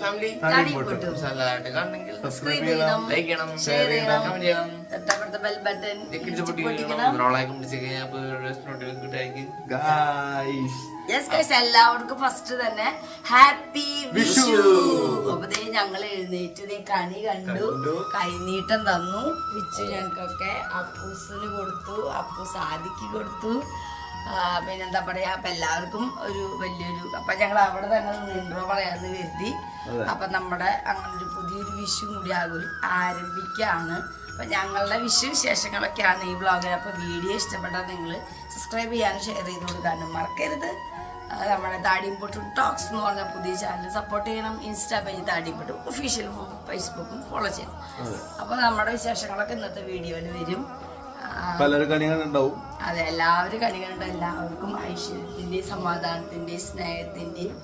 Family എല്ലാവർക്കും first തന്നെ happy Vishu. അപ്പൊ ഞങ്ങൾ എഴുന്നേറ്റ് കണി കണ്ടു, കൈനീട്ടം തന്നു. വിച്ചു ഞങ്ങൾക്കൊക്കെ അപ്പൂസിന് കൊടുത്തു, അപ്പൂസ് ആദിക്ക് കൊടുത്തു. പിന്നെന്താ പറയാ, അപ്പൊ എല്ലാവർക്കും ഒരു വലിയൊരു, അപ്പൊ ഞങ്ങൾ അവിടെ തന്നെ ഇൻട്രോ പറയാന്ന് കരുതി. അപ്പൊ നമ്മുടെ അങ്ങനെ ഒരു പുതിയൊരു വിഷു കൂടി ആരംഭിക്കുകയാണ്. അപ്പൊ ഞങ്ങളുടെ വിഷു വിശേഷങ്ങളൊക്കെയാണ് ഈ വ്ളോഗിൽ. അപ്പൊ വീഡിയോ ഇഷ്ടപ്പെട്ടാൽ നിങ്ങൾ സബ്സ്ക്രൈബ് ചെയ്യാനും ഷെയർ ചെയ്ത് കൊടുക്കാനും മറക്കരുത്. നമ്മുടെ താടിയമ്പൊട്ടും ടോക്സ് എന്ന് പറഞ്ഞ പുതിയ ചാനൽ സപ്പോർട്ട് ചെയ്യണം. ഇൻസ്റ്റാ പേജ് താടിയമ്പൊട്ടും ഒഫീഷ്യൽ ഫേസ്ബുക്കും ഫോളോ ചെയ്യണം. അപ്പൊ നമ്മുടെ വിശേഷങ്ങളൊക്കെ ഇന്നത്തെ വീഡിയോയിൽ വരും. പലരും കണികളുണ്ടാവും. അതെ, എല്ലാവരും കണികളുണ്ട്. എല്ലാവർക്കും ഐശ്വര്യത്തിന്റെയും സമാധാനത്തിന്റെയും സ്നേഹത്തിന്റെയും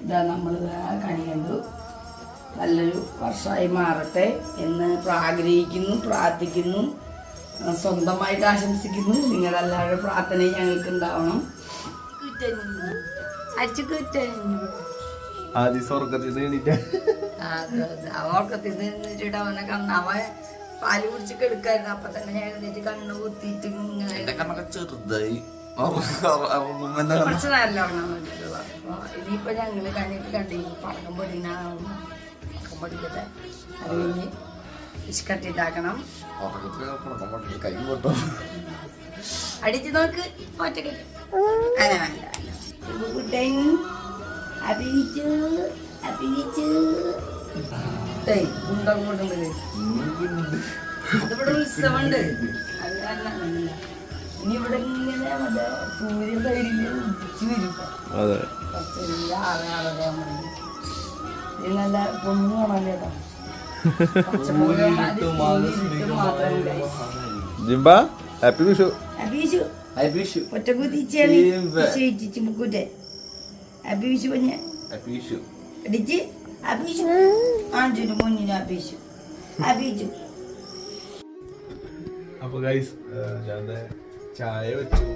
ഇതാ നമ്മൾ കണി കണ്ടു. നല്ലൊരു വർഷമായി മാറട്ടെ എന്ന് ആഗ്രഹിക്കുന്നു, പ്രാർത്ഥിക്കുന്നു, സ്വന്തമായിട്ട് ആശംസിക്കുന്നു. നിങ്ങളെല്ലാവരുടെ പ്രാർത്ഥനയും ഞങ്ങൾക്ക് ഉണ്ടാവണം. ഓർക്കത്തിൽ നിന്നിട്ട് അവനെ കണ്ണാവ പാല് കുടിച്ച് കെടുക്കായിരുന്നു. അപ്പൊ തന്നെ ഞാൻ എഴുന്നേറ്റ് കണ്ണ് കുത്തിയിട്ട് ചെറുതായി കുറച്ച് നേരം ഉറങ്ങാൻ വേണ്ടിയിട്ടുള്ള. അപ്പൊ ഇനിയിപ്പൊ ഞങ്ങള് കണിയൊക്കെ കണ്ടിരുന്നു. പടക്കം പടക്കം പൊടിക്കട്ടെ, അത് കഴിഞ്ഞ് ഇഷ്കട്ടിട്ടാക്കണം. അടിച്ചു നോക്ക് ഒറ്റക്ക് അങ്ങനെ വേണ്ട. കുട്ടൻ അഭിനയിച്ചു അഭിനയിച്ചു ഉണ്ടാകുമ്പോഴേ അതിവിടെ ഉത്സവമുണ്ട്. അത് കാരണം ഇനി ഇവിടെ ഇങ്ങനെ മറ്റേ സൂര്യ സൈഡില് ഉദിച്ചു വരും. കുറച്ച് ആളെ നല്ല പൊണ്ണു കാണാൻ ഹാപ്പി വിഷു. ഹാപ്പി വിഷു ഒറ്റ കുതിച്ചാണ് മുക്കൂറ്റെ. ഹാപ്പി വിഷു പഞ്ഞ അടിച്ച് ഹാപ്പി വിഷു ആഞ്ചുരു മുന്നിന് ഹാപ്പി വിഷു ഹാപ്പി വിഷു അപ്പൊ ഗൈസ് ഞാൻ ചായ വെച്ചു.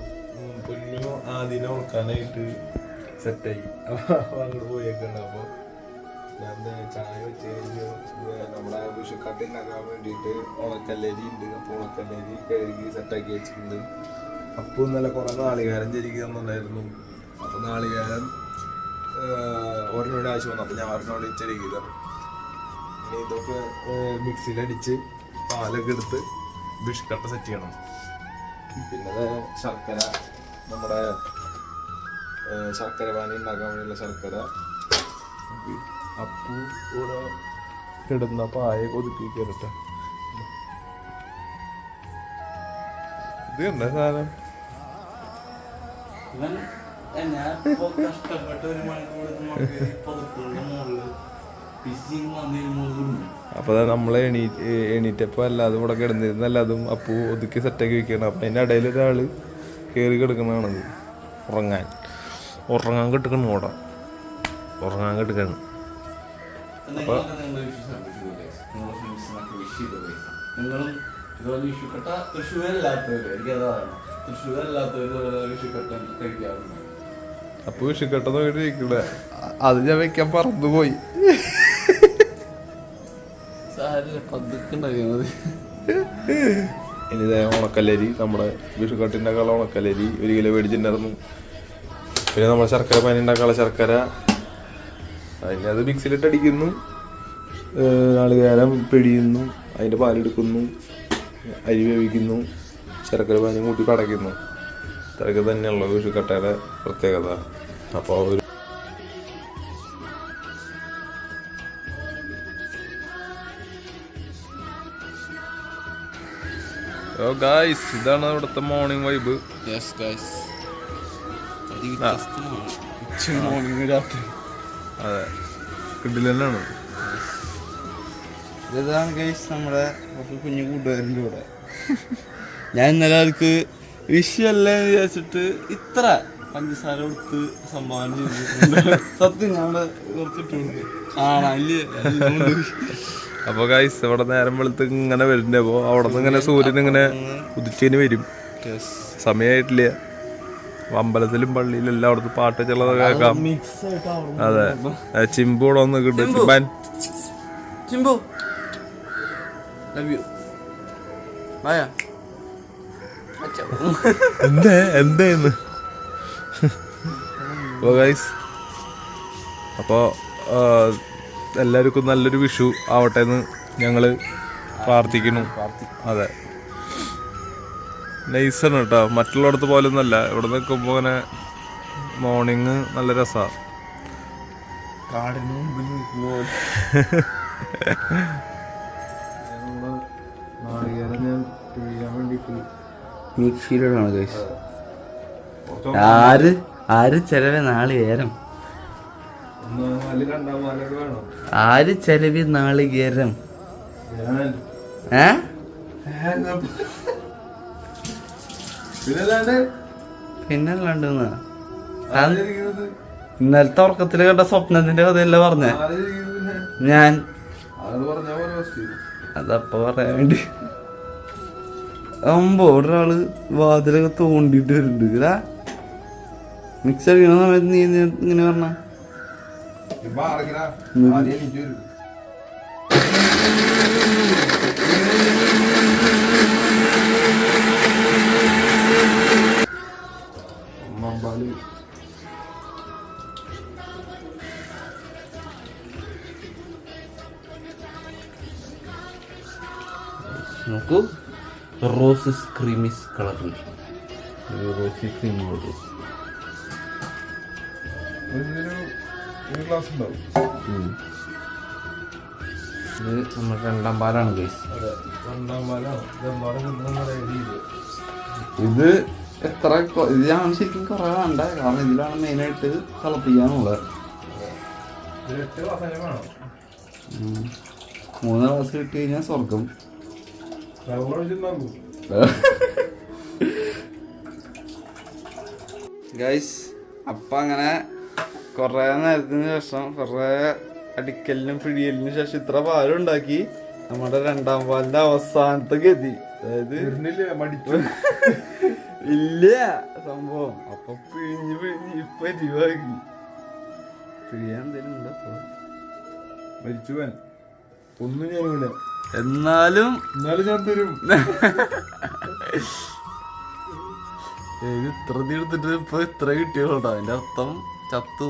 പൊന്നു ആദ്യം ഉണക്കാനായിട്ട് സെറ്റായി അങ്ങോട്ട് പോയേക്കാണ്. അപ്പൊ ഞാൻ ചായ വെച്ച് കഴിഞ്ഞു. നമ്മുടെ വിഷുക്കട്ട ഉണ്ടാക്കാൻ വേണ്ടിയിട്ട് ഉണക്കല്ലരി ഉണ്ട്. അപ്പൊ ഉണക്കല്ലരി കഴുകി സെറ്റാക്കി വെച്ചിട്ടുണ്ട്. അപ്പൊ ഇന്നലെ കുറെ നാളികേരം ചെരുക്കി തന്നിട്ടുണ്ടായിരുന്നു. അപ്പൊ നാളികേരം ഒരെണ്ണോട് ആവശ്യം വന്നു. അപ്പൊ ഞാൻ ഒരെണ്ണോട് ചെരുക്കിയതാണ്. ഇനി ഇതൊക്കെ മിക്സിയിലടിച്ച് പാലൊക്കെ എടുത്ത് ബിഷ്കട്ട സെറ്റ് ചെയ്യണം. പിന്നെ ശർക്കര, നമ്മുടെ ശർക്കര പാനി ഉണ്ടാക്കാൻ വേണ്ടിയുള്ള ശർക്കര, അപ്പു കൂടെ ഇടുന്ന പായ കൊതിപ്പിക്കട്ടെ. ഇത് എന്താ സാധനം? അപ്പൊ നമ്മള് എണീറ്റപ്പോ അല്ലാതും ഇവിടെ കിടന്നിരുന്നല്ലാതും അപ്പു ഒതുക്കി സെറ്റാക്കി വെക്കണം. അപ്പൊ അതിന്റെ ഇടയിൽ ഒരാള് കേറി കിടക്കണത് ഉറങ്ങാൻ കിട്ടക്കണം. ഓടാ ഉറങ്ങാൻ കിടക്കാണ്. അപ്പൊ അപ്പൊ വിഷുക്കട്ട നോക്കിട്ടിരിക്കണ അത് ഞാൻ വെക്കാൻ പറന്നുപോയി. ഇനി ഉണക്കല്ലരി, നമ്മുടെ വിഷുക്കട്ടിൻ്റെ കള ഉണക്കല്ലരി 1 കിലോ മേടിച്ചിട്ടുണ്ടായിരുന്നു. പിന്നെ നമ്മുടെ ശർക്കര പാനി ഉണ്ടാക്കാനുള്ള ശർക്കര, അതിന് അത് മിക്സിയിലിട്ട് അടിക്കുന്നു. നാളികേരം പിഴിയുന്നു, അതിൻ്റെ പാലെടുക്കുന്നു, അരി വേവിക്കുന്നു, ശർക്കര പാനി കൂട്ടി പടയ്ക്കുന്നു. ഇത്രയൊക്കെ തന്നെയുള്ള വിഷുക്കട്ടയുടെ പ്രത്യേകത. അപ്പോൾ ഒരു ഗായ്സ്, ഇതാണ് ഇവിടുത്തെ മോർണിംഗ് വൈബ്. അതെ, കിഡിലെന്നാണ്. ഇതാണ് ഗൈസ് നമ്മുടെ കുഞ്ഞു കൂട്ടുകാരൻ്റെ കൂടെ. ഞാൻ ഇന്നലെ അവർക്ക് വിഷയല്ലേ വിചാരിച്ചിട്ട് ഇത്ര പഞ്ചസാര കൊടുത്ത് സംഭാവന ചെയ്തിട്ടുണ്ട്. സത്യം ഞങ്ങള് കുറച്ചിട്ട് കൊടുത്തു കാണാല്ലേ. അപ്പൊ ഗൈസ് ഇവിടെ നേരം വെളുത്ത് ഇങ്ങനെ വരുന്നുണ്ട്. അപ്പൊ അവിടെ നിന്ന് ഇങ്ങനെ സൂര്യൻ ഇങ്ങനെ ഉദിച്ചതിന് വരും. സമയമായിട്ടില്ല. അമ്പലത്തിലും പള്ളിയിലും എല്ലായിടത്തും പാട്ട് ചിലത് കേൾക്കാം. അതെ, ചിമ്പു ഇവിടെ ഒന്ന് കിട്ടും. ചിമ്പു എന്താന്ന് ഗൈസ്. അപ്പോ എല്ലാവർക്കും നല്ലൊരു വിഷു ആവട്ടെ എന്ന് ഞങ്ങള് പ്രാർത്ഥിക്കുന്നു. അതെ, നൈസാണ് കേട്ടോ. മറ്റുള്ളടത്ത് പോലൊന്നല്ല. ഇവിടെ നിൽക്കുമ്പോൾ ഇങ്ങനെ മോർണിംഗ് നല്ല രസമാണ്. കാടിന് മുമ്പിൽ നിൽക്കുമ്പോൾ മിക്സിയിലാണ് ഗൈസ്. ആര് ചെലവ് നാളികേരം, ആര് ചെലവ് നാളികേരം. പിന്നല്ലാണ്ട് ഇന്നലത്തെ ഉറക്കത്തില് കണ്ട സ്വപ്നത്തിന്റെ കഥയല്ല പറഞ്ഞേ ഞാൻ. അതപ്പ പറയാൻ വേണ്ടി ഒരാള് വാതിലൊക്കെ തോണ്ടിട്ട് വരുന്നുണ്ട്. ഇതാ മിക്സ് അടിക്കണ സമയത്ത് നീ ഇങ്ങനെ പറഞ്ഞ നോക്കൂ, റോസസ് ക്രീമിസ് കളറിൽ റോസി ക്രീം കളർ. ഇത് നമ്മുടെ 2ാം പാലാണ് ഗൈസ്. ഇത് എത്ര ഇത് ഞാൻ ശരിക്കും കുറെ വേണ്ട, കാരണം ഇതിലാണ് മെയിനായിട്ട് തിളപ്പിക്കാനുള്ളത്. 3 ഗ്ലാസ് കിട്ടി കഴിഞ്ഞാൽ സ്വർഗം. ഗൈസ്, അപ്പം അങ്ങനെ കുറേ നേരത്തിന് ശേഷം, കുറേ അടിക്കലിനും പിടിയലിനും ശേഷം ഇത്ര പാലുണ്ടാക്കി. നമ്മുടെ 2ാം പാലിന്റെ അവസാനത്തെ ഗതി അതായത് മടിച്ചു ഇല്ല സംഭവം. അപ്പൊ പിഴിഞ്ഞ് ഇപ്പൊ എരിവാക്കി. പിഴിയാൻ എന്തേലും ഉണ്ടോ? മരിച്ചു പോവാൻ ഒന്നും ഞാനില്ല. എന്നാലും ഞാൻ തരും. ഇത്ര എടുത്തിട്ട് ഇപ്പൊ ഇത്ര കിട്ടിയോട്ടോ. അതിന്റെ അർത്ഥം ചത്തു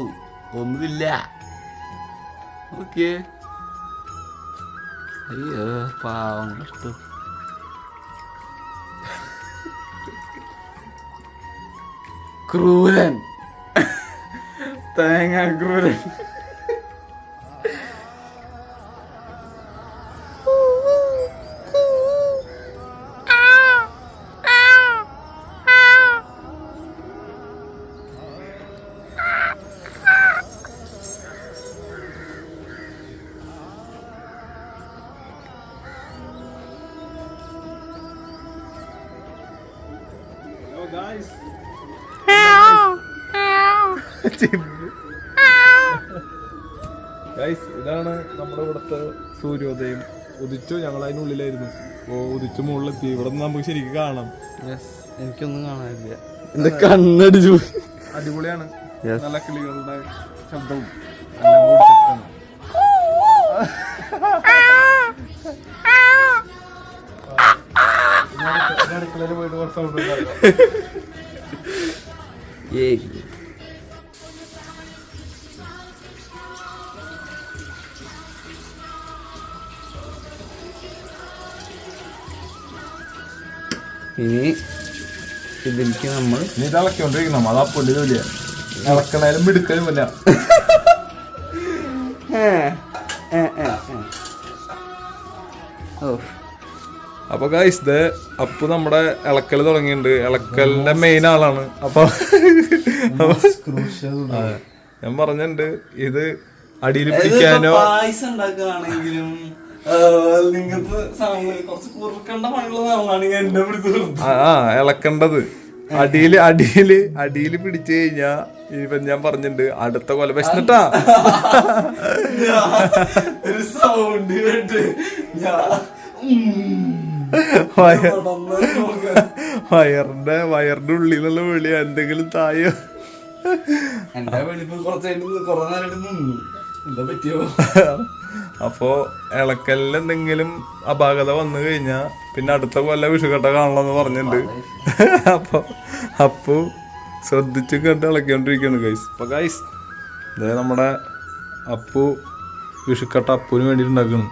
ഒന്നുമില്ല. ഓക്കെ. അയ്യോ പാവം കഷ്ടം. ക്രൂരൻ, തേങ്ങ ക്രൂരൻ. ഇതാണ് നമ്മുടെ ഇവിടുത്തെ സൂര്യോദയം. ഉദിച്ചു, ഞങ്ങൾ അതിനുള്ളിലായിരുന്നു. ഉദിച്ചു മുകളിലെത്തി. ഇവിടെ നിന്ന് നമുക്ക് ശരിക്കും കാണാം. എനിക്കൊന്നും കാണാനില്ല, എന്റെ കണ്ണടിച്ചു. അടിപൊളിയാണ്. നല്ല കിളികളുടെ ശബ്ദവും എല്ലാം കൂടി സെറ്റാണ്. അടുക്കളയിൽ പോയിട്ട് കുറച്ച് സൗണ്ട് ഉണ്ടാക്കാം. ഇനി ഇതിലേക്ക് നമ്മൾ നീ ഇത് ഇളക്കിക്കൊണ്ടിരിക്കണം. അതാ പൊല്ലി ജോലിയാ. ഇളക്കണേലും മിടുക്കലുമില്ല. അപ്പൊ ഗൈസ് ഇത് അപ്പു നമ്മുടെ ഇളക്കൽ തുടങ്ങിയിട്ടുണ്ട്. ഇളക്കലിന്റെ മെയിൻ ആളാണ്. അപ്പൊ ഞാൻ പറഞ്ഞിട്ടുണ്ട് ഇത് അടിയിൽ പിടിക്കാനോ പായസം ഉണ്ടാക്കുകയാണെങ്കിലും ഇളക്കണ്ടത് അടിയില് പിടിച്ചു കഴിഞ്ഞാ ഇപ്പൊ ഞാൻ പറഞ്ഞിട്ടുണ്ട് അടുത്ത കൊല വിശന്നിട്ടാ. ഒരു സൗണ്ട് കേട്ട് വയറിന്റെ ഉള്ളിൽ നിന്നുള്ള വിളി എന്തെങ്കിലും തായോ. എന്റെ വെളിപ്പ് കുറേ നേരം നിന്നു. എന്താ പറ്റിയോ? അപ്പോ ഇളക്കലിൽ എന്തെങ്കിലും അപാകത വന്നു കഴിഞ്ഞാ പിന്നെ അടുത്ത കൊല്ല വിഷുകട്ട കാണണമെന്ന് പറഞ്ഞിട്ടുണ്ട്. അപ്പൊ ശ്രദ്ധിച്ചു കണ്ട് ഇളക്കിക്കൊണ്ടിരിക്കുകയാണ് ഗൈസ്. അപ്പൊ ഗൈസ് ഇതേ നമ്മുടെ അപ്പു വിഷുക്കട്ട അപ്പുവിന് വേണ്ടിട്ട് ഉണ്ടാക്കണം.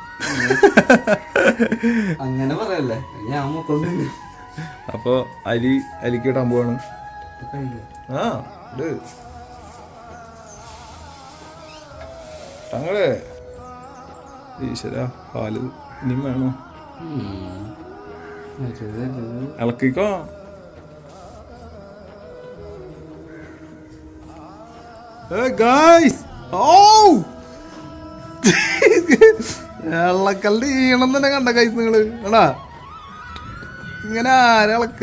അങ്ങനെ പറയല്ലേ, ഞാൻ മൊത്തം. അപ്പൊ അരിക്ക് ഇടാൻ പോവാണ്. ആ ഇത് തങ്ങളെ ഈശ്വര പാല് ഇനിയും വേണോ? ഇളക്കിക്കോ. ഇളക്കലിന്റെ ഈണം തന്നെ കണ്ട ഗൈസ് നിങ്ങള് എടാ. ഇങ്ങനെ ആരളക്ക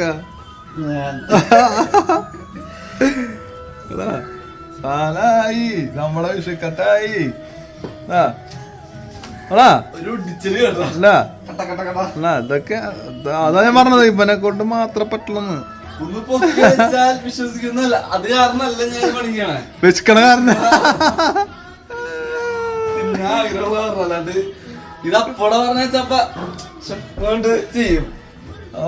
സാലായി നമ്മളെ വിഷുക്കട്ടായി. ഇതൊക്കെ അതാ ഞാൻ പറഞ്ഞത്, ഇവനെ കൊണ്ട് മാത്രം പറ്റുള്ളൂ. വിശ്വസിക്കുന്നല്ല, അത് കാരണല്ല ഞാൻ പണിക്കാണ് വെച്ചിക്കണ കാരണം. അല്ലാണ്ട് ഇത് അപ്പോടെ പറഞ്ഞ ചെയ്യും. ഓ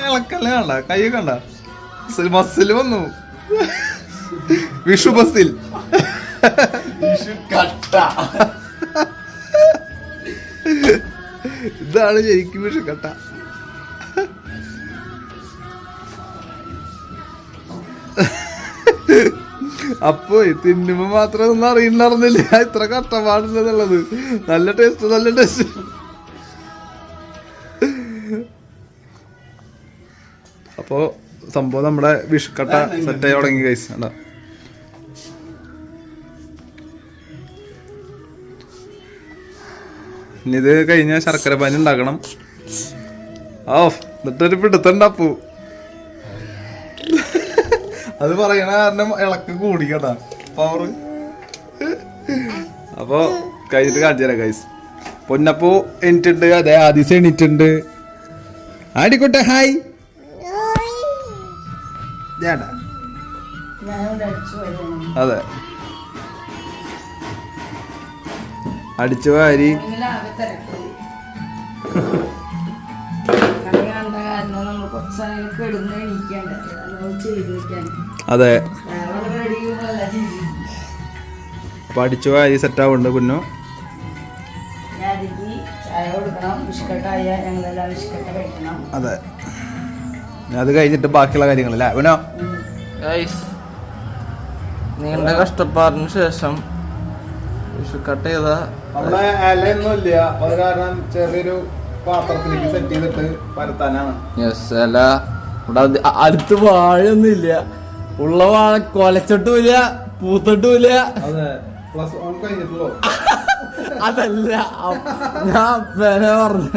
ഇളക്കല്ലേ കണ്ട, കൈ കണ്ട മസിൽ വന്നു. വിഷു ബസ്സിൽ ഇതാണ് ശരിക്കും വിഷുക്കട്ട. അപ്പൊ തിന്നുമ്പോ മാത്രം ഒന്നും അറിയണ്ടായിരുന്നില്ല ഇത്ര കഷ്ടപ്പാടുണ്ടെന്നുള്ളത്. നല്ല ടേസ്റ്റ്. അപ്പോ സംഭവം നമ്മുടെ വിഷുക്കട്ട സെറ്റായി തുടങ്ങി ഗൈസ്. കണ്ടാ ഇനി ഇത് കഴിഞ്ഞ ശർക്കര പാനി ഉണ്ടാക്കണം. എന്നിട്ടൊരു പിടുത്തണ്ടപ്പൂ. അത് പറയണ കാരണം ഇളക്ക് കൂടി കേട്ടാ പവറ്. അപ്പൊ കഴിഞ്ഞിട്ട് കാണിച്ചു തരാം ഗൈസ്. പൊന്നപ്പൂ എണീറ്റുണ്ട്, അതെ ആദിസ് എണീറ്റുണ്ട്, ആടിക്കോട്ടെ ഹായ് ചേട്ടാ ഞാനിവിടെ അടിച്ചു വരുന്നു. അതെ അടിച്ചു വാരി ആകെ തിരക്ക്. കളി കണ്ട കാരണം നമ്മൾ കുറച്ച് സമയം കിടന്ന് എണീക്കാണ്ട് ചെയ്ത് വെക്കാൻ അതെ വേറെ പരിപാടികളല്ല ചെയ്തു. അപ്പൊ അടിച്ചു വാരി സെറ്റ് ആവുന്നുണ്ട് കുഞ്ഞു. ഞാൻ അതിക്ക് ചായ കൊടുക്കണം. ബിസ്ക്കറ്റായ ഞങ്ങളെല്ലാം ബിസ്ക്കറ്റ് കഴിക്കണം. അതെ അത് കഴിഞ്ഞിട്ട് ബാക്കിയുള്ള കാര്യങ്ങളല്ലേ അവനോ നീണ്ട കഷ്ടപ്പാടിന് ശേഷം കട്ട് ചെയ്ത നമ്മളെ ഇലയൊന്നും ഇല്ല അത് കാരണം ചെറിയൊരു പാത്രത്തിലേക്ക് സെറ്റ് ചെയ്തിട്ട് പരത്താനാണ്. അല്ല ഇവിടെ അടുത്ത് വാഴയൊന്നും ഇല്ല. ഉള്ള വാഴ കൊലച്ചിട്ടുമില്ല പൂത്തിട്ടുമില്ല. അതെ പ്ലസ് ഓൺ കഴിഞ്ഞിട്ടുള്ളൂ. അതല്ല ഞാൻ പേന പറഞ്ഞ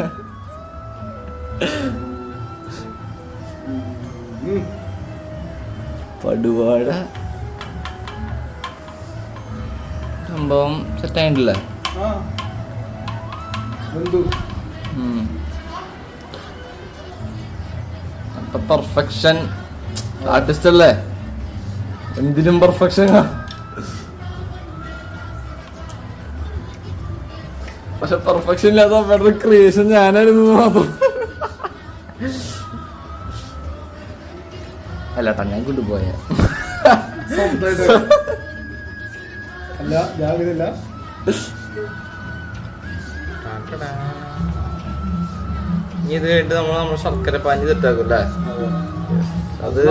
പടുവാഴ സംഭവം സെറ്റായിട്ടില്ലേ? അപ്പൊ പെർഫെക്ഷൻ ആർട്ടിസ്റ്റ് അല്ലേ, എന്തിനും പെർഫെക്ഷൻ. പക്ഷെ പെർഫെക്ഷൻ ഇല്ലാത്ത അവരുടെ ക്രിയേഷൻ ഞാനായിരുന്നു മാത്രം. അല്ലട്ടാ ഞാൻ കൊണ്ടുപോയ ഇത് കഴിഞ്ഞിട്ട് നമ്മൾ ശർക്കര പാഞ്ഞ് തെറ്റാക്കും അല്ലേ? അത്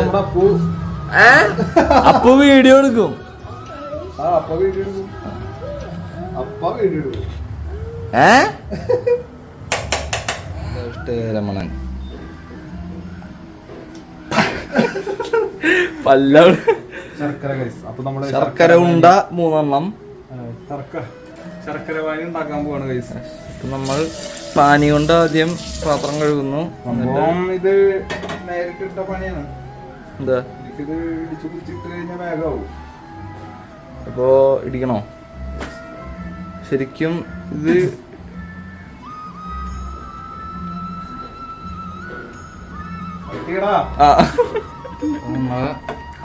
അപ്പൊ വീഡിയോ എടുക്കും. രമണൻ ശർക്കര ഉണ്ട 3 എണ്ണം. ശർക്കര പാനി ഉണ്ടാക്കാൻ പോവാണ് കൈസ്. നമ്മൾ പാനി കൊണ്ട് ആദ്യം പാത്രം കഴുകുന്നു. ഇത് നേരിട്ടിട്ട പണിയാണ്. എന്താ ഇത് ഇടിച്ചു കുടിച്ചിട്ട് കഴിഞ്ഞാൽ വേഗമാവും. അപ്പോ ഇടിക്കണോ? ശരിക്കും ഇത് നമ്മള്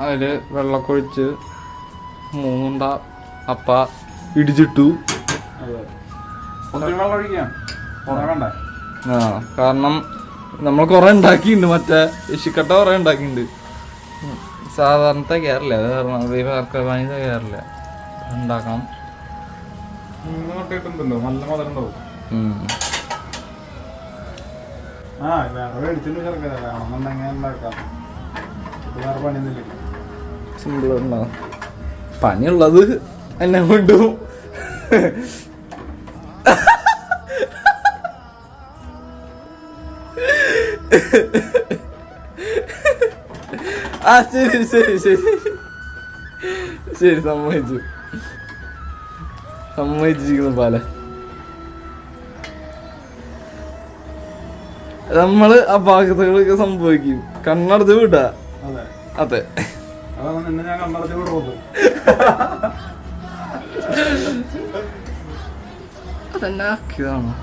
അതില് വെള്ളക്കൊഴിച്ച് 3 ഉണ്ട അപ്പ ഇടിച്ചിട്ടു. കാരണം നമ്മൾ കൊറേ ഉണ്ടാക്കിയിട്ടുണ്ട്. മറ്റേ ഇഷിക്കട്ട കൊറേ ഉണ്ടാക്കിയിട്ടുണ്ട്. സാധാരണ തികയാറില്ല. അത് കാരണം ശർക്കര പാനി തികയാറില്ല. ഉണ്ടാക്കണം. നല്ല മധുരം ഉണ്ടാവും. സിമ്പിൾ ഉണ്ടാവും. പണിയുള്ളത് എന്നെ കൊണ്ടു. ആ ശരി ശരി ശരി ശരി സമ്മതിച്ചിരിക്കുന്നു പാല. നമ്മള് ആ ഭാഗത്തുകളൊക്കെ സംഭവിക്കും. കണ്ണടച്ച് വിടാ. അതെ അതെന്നെ ആക്കിയതാണോ?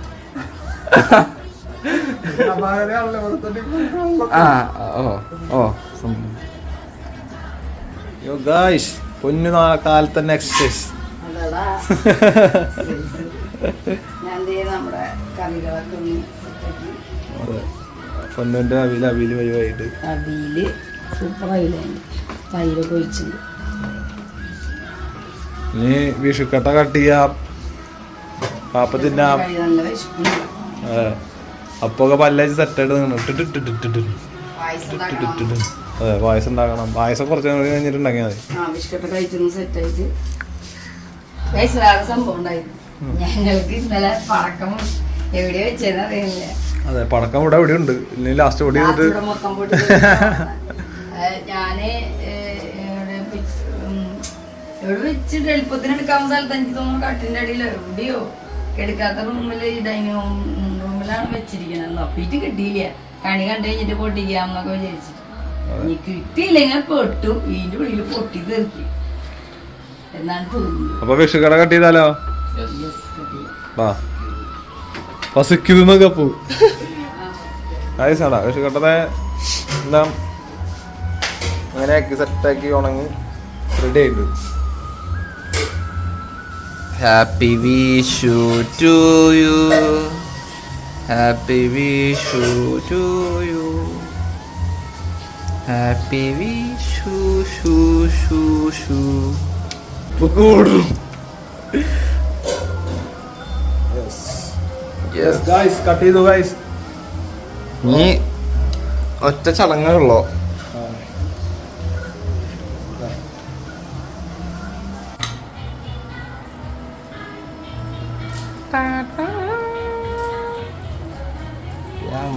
പൊന്നു കാലത്ത് തന്നെ എക്സസൈസ്. പൊന്നുന്റെ അവിയില് വഴിവായിട്ട് അവിയില് സൂപ്പർ അവിയിലാണ്. തൈരൊക്കെ ഒഴിച്ചിട്ടുണ്ട്. ഇനി വിഷുക്കട്ട കട്ട് ചെയ്യാം, പാപ്പ തിന്നാം. നല്ല വിശപ്പുണ്ട്. അപ്പൊക്കെ പല്ലേച്ച് സെറ്റായിട്ട് അതെ പായസം ഉണ്ടാക്കണം. പായസം കുറച്ച് കഴിഞ്ഞിട്ട് ഉണ്ടാക്കിയാൽ മതി. ബിസ്ക്കറ്റ് കഴിച്ചൊന്ന് സെറ്റായിട്ട് വേറെ സംഭവം ഉണ്ടായിരുന്നു. ഞങ്ങൾക്ക് ഇന്നലെ പടക്കം എവിടെ വെച്ചതെന്ന് അറിയില്ല. അതെ പടക്കം ഇവിടെ എവിടെ ഉണ്ട്. ഇല്ലെങ്കിൽ ലാസ്റ്റ് പൊടി ചെയ്തിട്ട് മൊത്തം പോയിട്ട് ഞാന് എവിടെ വെച്ചിട്ട് എളുപ്പത്തിന് എടുക്കാവുന്ന സ്ഥലത്ത് എനിക്ക് തോന്നുന്നു കട്ടിന്റെ അടിയിലോ എവിടെയോ എടുക്കാത്ത റൂമില് ഡൈനിങ് റൂമിലാണ് വെച്ചിരിക്കുന്നത്. അപ്പിട്ട് കിട്ടിയില്ല. കണി കണ്ടു കഴിഞ്ഞിട്ട് പൊട്ടിക്കാന്നൊക്കെ വിചാരിച്ചിട്ട് ഇനി കിട്ടിയില്ലെങ്കിൽ പൊട്ടു. ഇതിന്റെ ഉള്ളിൽ പൊട്ടി തീർക്കി എന്നാണ് തോന്നുന്നത്. അപ്പൊ വിഷുക്കട കട്ട് ചെയ്താലോ? പസിക്കുന്നൊക്കെ പോ ആയിസാടാ വിഷുക്കട്ടത്തെ എല്ലാം അങ്ങനെയാക്കി സെറ്റാക്കി ഉണങ്ങി റെഡി ആയിട്ട്. Happy Vishu to you, happy Vishu to you, happy Vishu ഷു ഷു ഷു. കട്ട് ചെയ്തു ഗൈസ്. ഇനി ഒറ്റ ചടങ്ങുള്ളോ?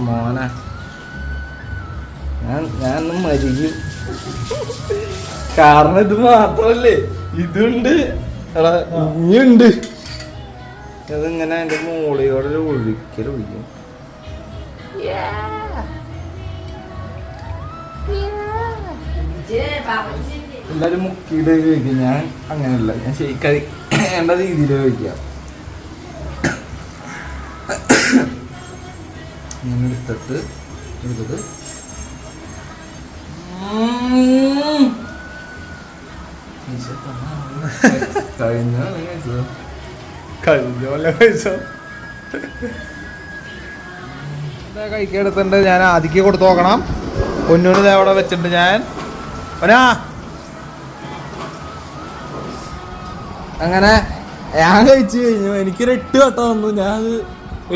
മോനെ ഞാൻ മരിക്കും. കാരണം ഇത് മാത്രല്ലേ, ഇതുണ്ട് ഇനിയുണ്ട്. അതിങ്ങനെ എന്റെ മോളിയോടെ ഒഴിക്കും. എല്ലാരും മുക്കിയിട്ട് കഴിക്കും. ഞാൻ അങ്ങനെയല്ല, ഞാൻ ശരിക്കറി എന്റെ രീതിയിൽ കഴിക്കാം. ഇങ്ങനെ എടുത്തിട്ട് കഴിഞ്ഞ കഴിച്ചോ. കഴിക്കെടുത്തിട്ടുണ്ട്. ഞാൻ ആദ്യക്ക് കൊടുത്തു നോക്കണം. പൊന്നൂന് അവിടെ വെച്ചിട്ടുണ്ട്. ഞാൻ അങ്ങനെ ഞാൻ കഴിച്ചു കഴിഞ്ഞു. എനിക്കൊരു 8 വട്ടം വന്നു. ഞാൻ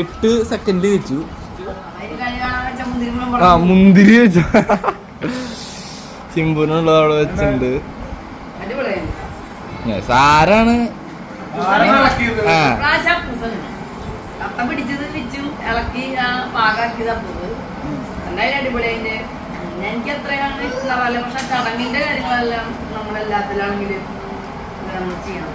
8 സെക്കൻഡ് കഴിച്ചു. മുന്തിരി വെച്ചു. ചിമ്പുനുള്ളത് അവിടെ വെച്ചിട്ടുണ്ട്. സാരാണ് പിടിച്ചത് വെച്ചും ഇളക്കി പാകാക്കിയതാ പോകുന്നത്. എന്തായാലും അടിപൊളിയായിട്ട് എനിക്ക് എത്രയാണ് ഇഷ്ടമല്ല. പക്ഷെ ചടങ്ങിന്റെ കാര്യങ്ങളെല്ലാം നമ്മളെല്ലാത്തിലാണെങ്കിലും നമ്മൾ ചെയ്യണം.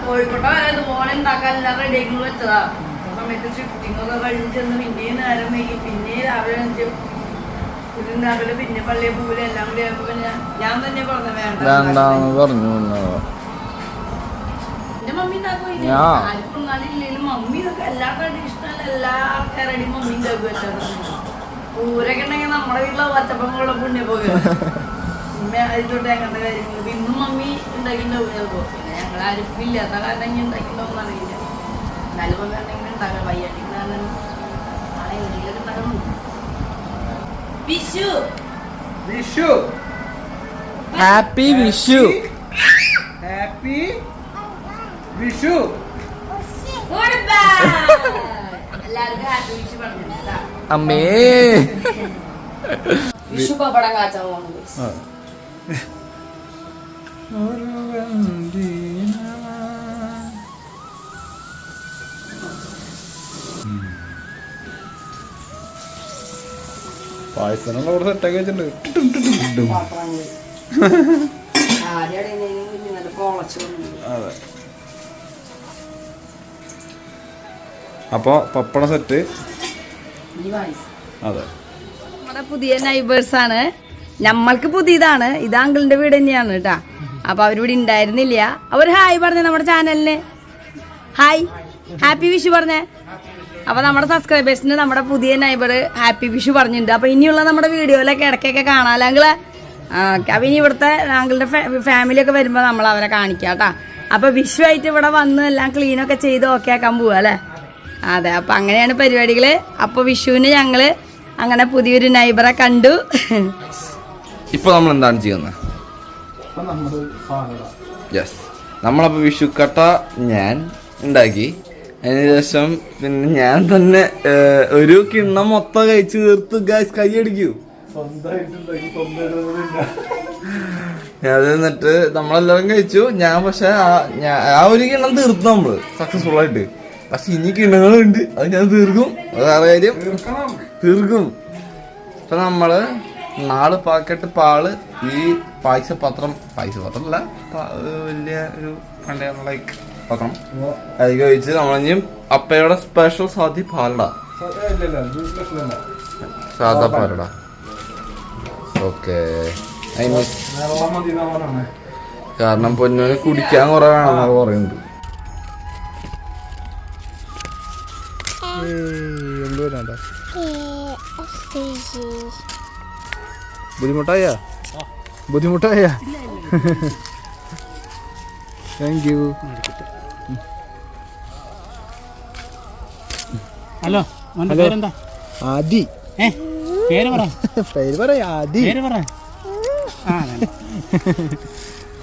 കോഴിക്കോട്ടെ വരെ ഇതുപോലെ ഉണ്ടാക്കാൻ എല്ലാം റെഡി ആക്കി വെച്ചതാ. ആ സമയത്ത് ഷിഫ്റ്റിംഗ് ഒക്കെ കഴിഞ്ഞ് ചെന്ന് പിന്നെയും നേരം വൈകി, പിന്നെ രാവിലെ രാവിലെ പിന്നെ പള്ളിയെ പൂവില് എല്ലാം കൂടി ആയപ്പോ ഞാൻ തന്നെ പറഞ്ഞു വേണ്ടെന്ന് പറഞ്ഞു. എന്റെ മമ്മി ഉണ്ടാക്കും. ആർക്കും ഇല്ലെങ്കിലും മമ്മി ഇതൊക്കെ എല്ലാ ട്രഡീഷണൽ എല്ലാ ആൾക്കാരുടെയും മമ്മി ഉണ്ടാക്കും. പൂരൊക്കെ ഉണ്ടെങ്കിൽ നമ്മുടെ വീട്ടിലെ പച്ചപ്പങ്ങളുള്ള പുണ്യ പോകും. തൊട്ട് അങ്ങനത്തെ കാര്യങ്ങൾ ഇന്നും മമ്മി ഉണ്ടാക്കിണ്ടാവും ചിലപ്പോ. പിന്നെ ഞങ്ങൾ ആരും ഇല്ലാത്ത കാരണം ഇനി ഉണ്ടാക്കിണ്ടാവും അറിയില്ല. എന്നാലും മമ്മി ഉണ്ടെങ്കിൽ ഉണ്ടാക്കാം. വയ്യാണ്ടിക്ക് നാളെ എവിടെയെങ്കിലും ഉണ്ടാക്കണം. Vishu Vishu happy Vishu, happy Vishu. എല്ലാവർക്കും ഹാപ്പി വിഷു പറഞ്ഞിട്ടാ. അമ്മേ. വിഷു പപ്പടം കാച്ചാൻ പോകുന്നത്. പായസങ്ങൾ അവിടെ സെറ്റാക്കി വെച്ചിട്ടുണ്ട്. അതെ. അപ്പൊ പപ്പട സെറ്റ്. അതെ, നമ്മുടെ പുതിയ നൈബേഴ്സ് ആണ്. നമ്മൾക്ക് പുതിയതാണ്. ഇത് അങ്കിളിന്റെ വീട് തന്നെയാണ് കേട്ടാ. അപ്പൊ അവരിവിടെ ഉണ്ടായിരുന്നില്ല. അവർ ഹായ് പറഞ്ഞ നമ്മുടെ ചാനലിന് ഹായ്, ഹാപ്പി വിഷു പറഞ്ഞേ. അപ്പൊ നമ്മുടെ സബ്സ്ക്രൈബേഴ്സിന് നമ്മുടെ പുതിയ നൈബർ ഹാപ്പി വിഷു പറഞ്ഞിട്ടുണ്ട്. അപ്പൊ ഇനിയുള്ള നമ്മുടെ വീഡിയോയിലൊക്കെ ഇടയ്ക്കൊക്കെ കാണാമല്ലോ അങ്കിള്. അപ്പൊ ഇനി ഇവിടുത്തെ അങ്കിളുടെ ഫാമിലി ഒക്കെ വരുമ്പോ നമ്മൾ അവരെ കാണിക്കാം കേട്ടാ. അപ്പൊ വിഷു ആയിട്ട് ഇവിടെ വന്ന് എല്ലാം ക്ലീനൊക്കെ ചെയ്ത് ഓക്കെ ആക്കാൻ പോവാ അല്ലേ. അതെ, അപ്പൊ അങ്ങനെയാണ് പരിപാടികള്. അപ്പൊ വിഷുവിന് ഞങ്ങള് അങ്ങനെ പുതിയൊരു നൈബറെ കണ്ടു. ഇപ്പൊ നമ്മൾ എന്താണ് ചെയ്യുന്നത്? യെസ്, നമ്മളപ്പോ വിഷുക്കട്ട ഞാൻ ഉണ്ടാക്കി. അതിനുശേഷം പിന്നെ ഞാൻ തന്നെ ഒരു കിണ്ണം മൊത്തം കഴിച്ചു തീർത്ത് ഗൈസ് കൈയടിക്കൂ. അത് എന്നിട്ട് നമ്മളെല്ലാവരും കഴിച്ചു. ഞാൻ പക്ഷെ ആ ഒരു കിണ്ണം തീർത്തു നമ്മള് സക്സസ്ഫുൾ ആയിട്ട്. പക്ഷെ ഇനി കിണ്ണങ്ങളുണ്ട്, അത് ഞാൻ തീർക്കും. അത് വേറെ കാര്യം, തീർക്കും. ഇപ്പൊ നമ്മള് 4 പാക്കറ്റ് പാല് ഈ പായസപത്രമല്ല, വലിയ ഒരു ലൈക്ക് പത്രം അതിൽ കഴിച്ച് നമ്മളിഞ്ഞും അപ്പയുടെ സ്പെഷ്യൽ സാധി പാലടാ, സാധാ പാലടാ. ഓക്കെ, കാരണം പൊന്നൂന് കുടിക്കാൻ കുറെ വേണമെന്നൊക്കെ പറയുന്നുണ്ട്. എന്തുവരാണ്ട ബുദ്ധിമുട്ടായ ബുദ്ധിമുട്ടായ താങ്ക് യു. ഹലോ പേരെന്താ? ആദി. പേര് പറ. പേര് പറയാ ആദി. പേര് പറ.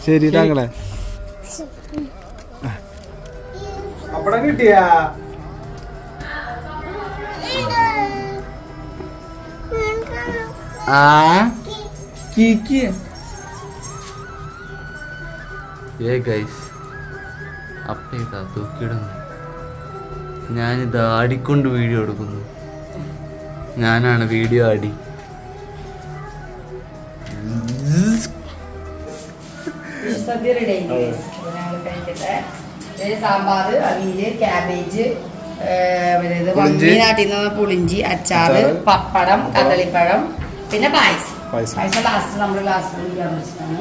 ശരി താങ്കളെ അപ്പടം കിട്ടിയാ? അപ്പ ഇതാ തൂക്കിയിടുന്നു. ഞാനിത് ആടിക്കൊണ്ട് വീഡിയോ എടുക്കുന്നു. ഞാനാണ് വീഡിയോ ആടി. സദ്യ റെഡി ഞങ്ങൾ കഴിക്കട്ടെ. സാമ്പാറ്, അവിയല്, ക്യാബേജ്, നാട്ടിൽ നിന്ന് പുളിഞ്ചി, അച്ചാറ്, പപ്പടം, കദളിപ്പഴം, പിന്നെ പായസം. പായസം ലാസ്റ്റ് നമ്മൾ ലാസ്റ്റ് കുടിക്കാൻ വെച്ചിട്ടാണ്.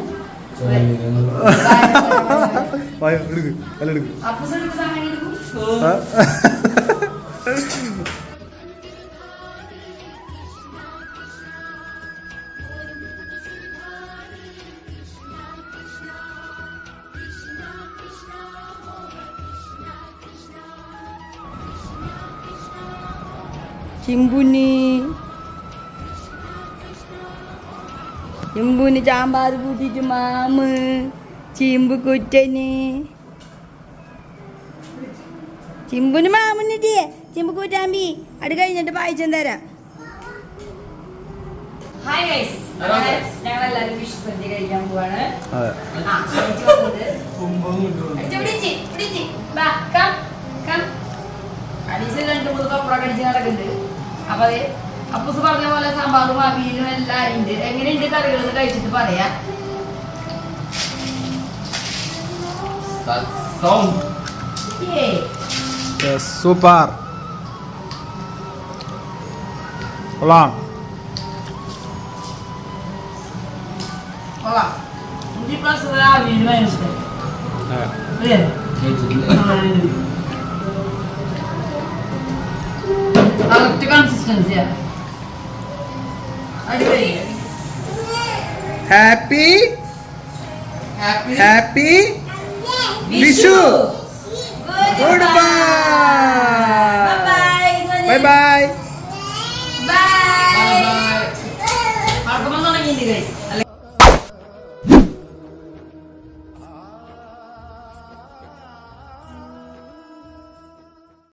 ചിമ്പുന് സാമ്പാർ കൂട്ടിട്ട് മാമ് ചിമ്പ് കുറ്റന് ചിമ്പുന് മാമുന്നിട്ടേ ചിമ്പ് കൂറ്റാമ്പി അത് കഴിഞ്ഞിട്ട് പായസം തരാം. ഹായ് ഗൈസ്, ഞങ്ങൾ എല്ലാവരും ഫിഷ് സദ്യ കഴിക്കാൻ പോവാണ്. അഡീഷണൽ 2-3 പപ്പടം കടിച്ച് നടക്കുന്നുണ്ട്. അപ്പൊ അത് അപ്പൂസ് പറഞ്ഞ പോലെ സാമ്പാറും അവിയലും എല്ലാം ഉണ്ട്. എങ്ങനെയുണ്ട് കറികൾ കഴിച്ചിട്ട് പറയാ. സൂപ്പർ കൊള്ളാം. കൺസിസ്റ്റൻസിയാ happy happy Vishu. Goodbye. Bye by.